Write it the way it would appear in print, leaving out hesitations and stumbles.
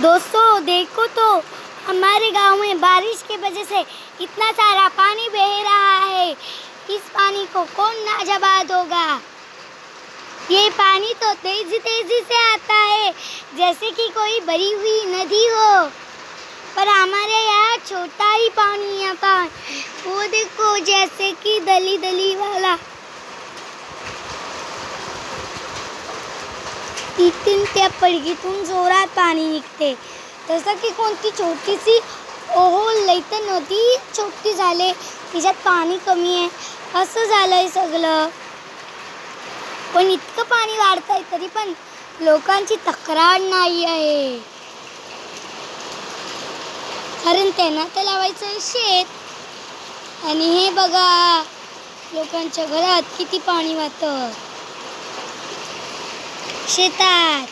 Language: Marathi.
दोस्तों देखो तो हमारे गांव में बारिश की वजह से इतना सारा पानी बह रहा है। इस पानी को कौन नाजाबाद होगा। ये पानी तो तेजी तेजी से आता है जैसे कि कोई भरी हुई नदी हो, पर हमारे यहाँ छोटा ही पानी आता है। वो देखो जैसे कि दली दली वाला। इथून त्या पडगीतून जोरात पाणी निघते, तसं की कोणती छोटीशी ओहोळ लई तर नदी छोटी झाले, तिच्यात पाणी कमी आहे असं झालंय सगळं. पण इतकं पाणी वाढतंय तरी पण लोकांची तक्रार नाही आहे, कारण त्यांना तर लावायचं शेत. आणि हे बघा लोकांच्या घरात किती पाणी वाहतं शेतात.